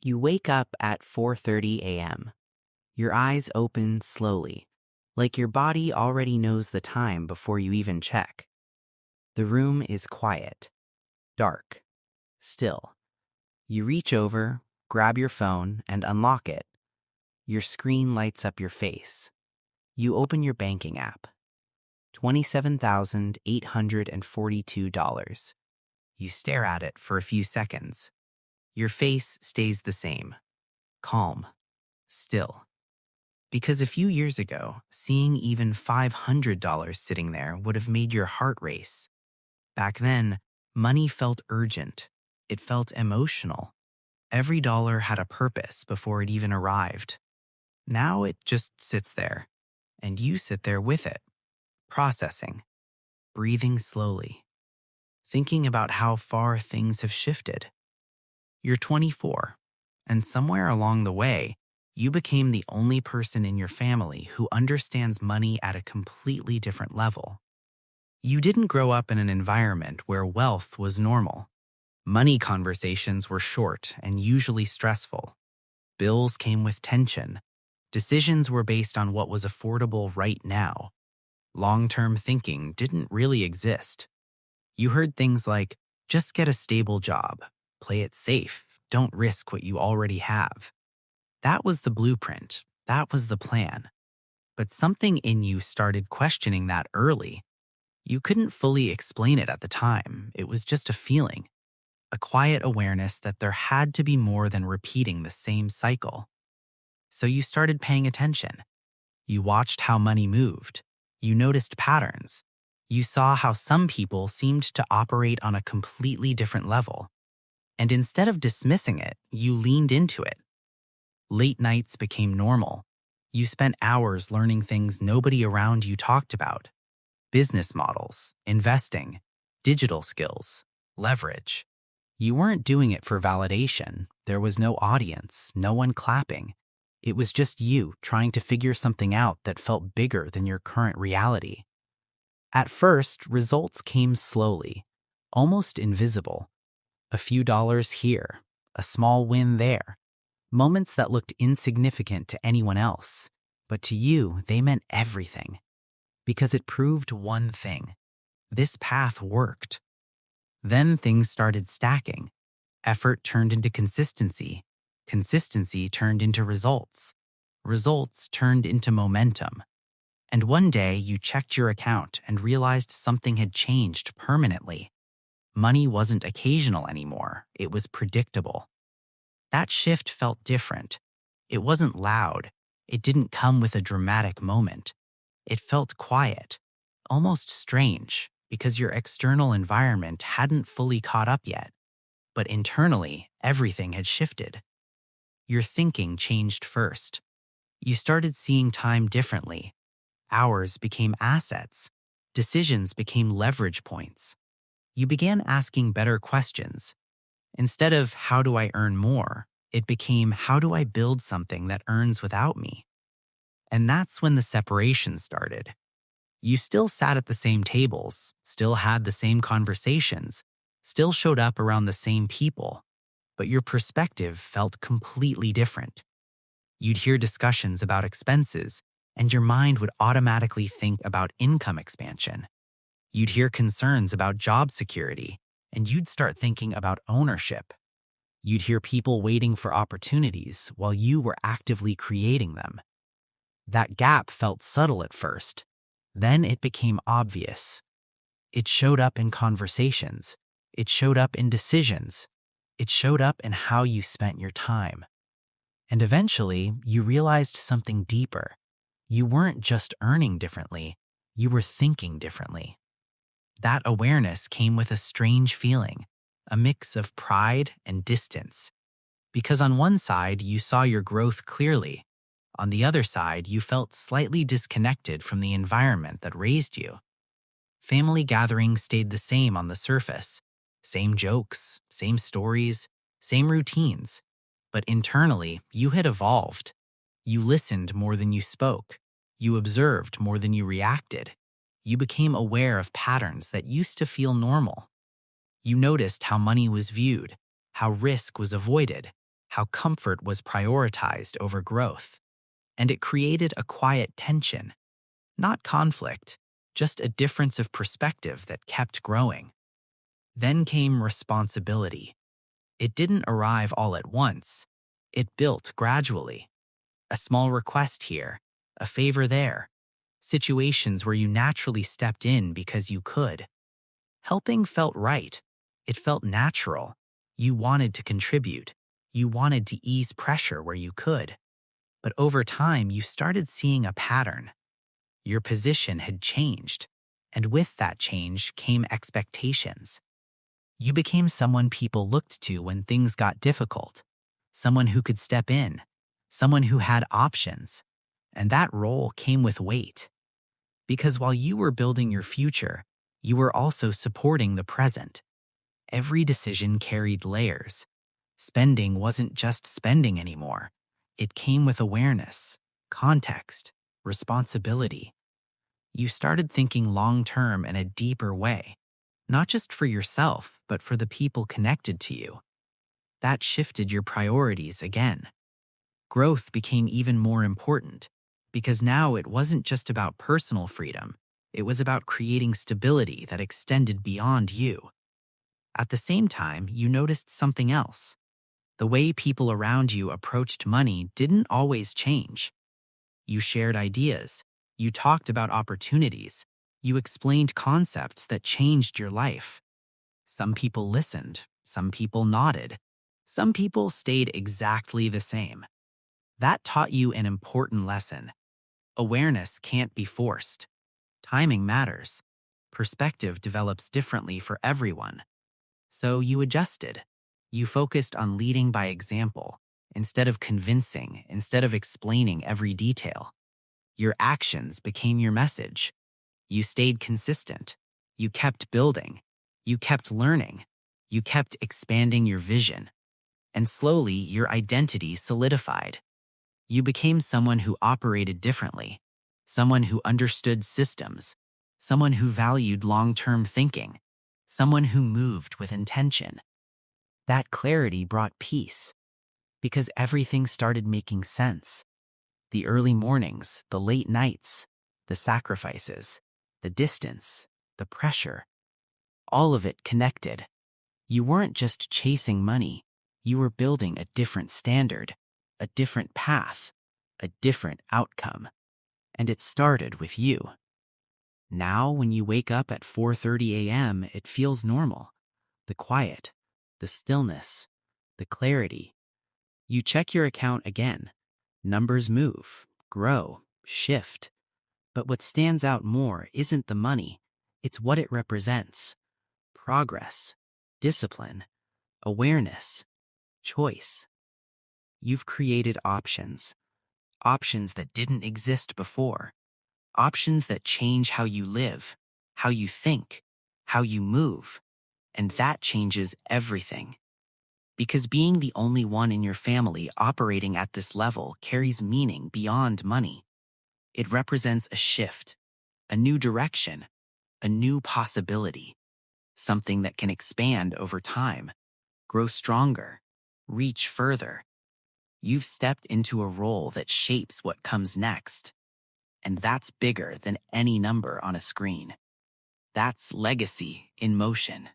You wake up at 4:30 a.m. Your eyes open slowly, like your body already knows the time before you even check. The room is quiet, dark, still. You reach over, grab your phone, and unlock it. Your screen lights up your face. You open your banking app. $27,842. You stare at it for a few seconds. Your face stays the same, calm, still. Because a few years ago, seeing even $500 sitting there would have made your heart race. Back then, money felt urgent. It felt emotional. Every dollar had a purpose before it even arrived. Now it just sits there, and you sit there with it, processing, breathing slowly, thinking about how far things have shifted. You're 24, and somewhere along the way, you became the only person in your family who understands money at a completely different level. You didn't grow up in an environment where wealth was normal. Money conversations were short and usually stressful. Bills came with tension. Decisions were based on what was affordable right now. Long-term thinking didn't really exist. You heard things like, just get a stable job, play it safe, don't risk what you already have. That was the blueprint. That was the plan. But something in you started questioning that early. You couldn't fully explain it at the time. It was just a feeling, a quiet awareness that there had to be more than repeating the same cycle. So you started paying attention. You watched how money moved. You noticed patterns. You saw how some people seemed to operate on a completely different level. And instead of dismissing it, you leaned into it. Late nights became normal. You spent hours learning things nobody around you talked about. Business models, investing, digital skills, leverage. You weren't doing it for validation. There was no audience, no one clapping. It was just you trying to figure something out that felt bigger than your current reality. At first, results came slowly, almost invisible. A few dollars here, a small win there. Moments that looked insignificant to anyone else, but to you, they meant everything. Because it proved one thing. This path worked. Then things started stacking. Effort turned into consistency. Consistency turned into results. Results turned into momentum. And one day you checked your account and realized something had changed permanently. Money wasn't occasional anymore. It was predictable. That shift felt different. It wasn't loud. It didn't come with a dramatic moment. It felt quiet, almost strange, because your external environment hadn't fully caught up yet. But internally, everything had shifted. Your thinking changed first. You started seeing time differently. Hours became assets. Decisions became leverage points. You began asking better questions. Instead of, how do I earn more? It became, how do I build something that earns without me? And that's when the separation started. You still sat at the same tables, still had the same conversations, still showed up around the same people, but your perspective felt completely different. You'd hear discussions about expenses, and your mind would automatically think about income expansion. You'd hear concerns about job security, and you'd start thinking about ownership. You'd hear people waiting for opportunities while you were actively creating them. That gap felt subtle at first. Then it became obvious. It showed up in conversations. It showed up in decisions. It showed up in how you spent your time. And eventually, you realized something deeper. You weren't just earning differently. You were thinking differently. That awareness came with a strange feeling, a mix of pride and distance. Because on one side, you saw your growth clearly. On the other side, you felt slightly disconnected from the environment that raised you. Family gatherings stayed the same on the surface. Same jokes, same stories, same routines. But internally, you had evolved. You listened more than you spoke. You observed more than you reacted. You became aware of patterns that used to feel normal. You noticed how money was viewed, how risk was avoided, how comfort was prioritized over growth. And it created a quiet tension, not conflict, just a difference of perspective that kept growing. Then came responsibility. It didn't arrive all at once. It built gradually. A small request here, a favor there, situations where you naturally stepped in because you could. Helping felt right. It felt natural. You wanted to contribute. You wanted to ease pressure where you could. But over time, you started seeing a pattern. Your position had changed, and with that change came expectations. You became someone people looked to when things got difficult, someone who could step in, someone who had options, and that role came with weight. Because while you were building your future, you were also supporting the present. Every decision carried layers. Spending wasn't just spending anymore. It came with awareness, context, responsibility. You started thinking long-term in a deeper way, not just for yourself, but for the people connected to you. That shifted your priorities again. Growth became even more important because now it wasn't just about personal freedom. It was about creating stability that extended beyond you. At the same time, you noticed something else. The way people around you approached money didn't always change. You shared ideas. You talked about opportunities. You explained concepts that changed your life. Some people listened. Some people nodded. Some people stayed exactly the same. That taught you an important lesson. Awareness can't be forced. Timing matters. Perspective develops differently for everyone. So you adjusted. You focused on leading by example, instead of convincing, instead of explaining every detail. Your actions became your message. You stayed consistent. You kept building. You kept learning. You kept expanding your vision. And slowly, your identity solidified. You became someone who operated differently, someone who understood systems, someone who valued long-term thinking, someone who moved with intention. That clarity brought peace, because everything started making sense. The early mornings, the late nights, the sacrifices, the distance, the pressure, all of it connected. You weren't just chasing money, you were building a different standard, a different path, a different outcome. And it started with you. Now, when you wake up at 4:30 a.m., it feels normal. The quiet, the stillness, the clarity. You check your account again. Numbers move, grow, shift. But what stands out more isn't the money, it's what it represents. Progress, discipline, awareness, choice. You've created options. Options that didn't exist before. Options that change how you live, how you think, how you move. And that changes everything. Because being the only one in your family operating at this level carries meaning beyond money. It represents a shift, a new direction, a new possibility, something that can expand over time, grow stronger, reach further. You've stepped into a role that shapes what comes next. And that's bigger than any number on a screen. That's legacy in motion.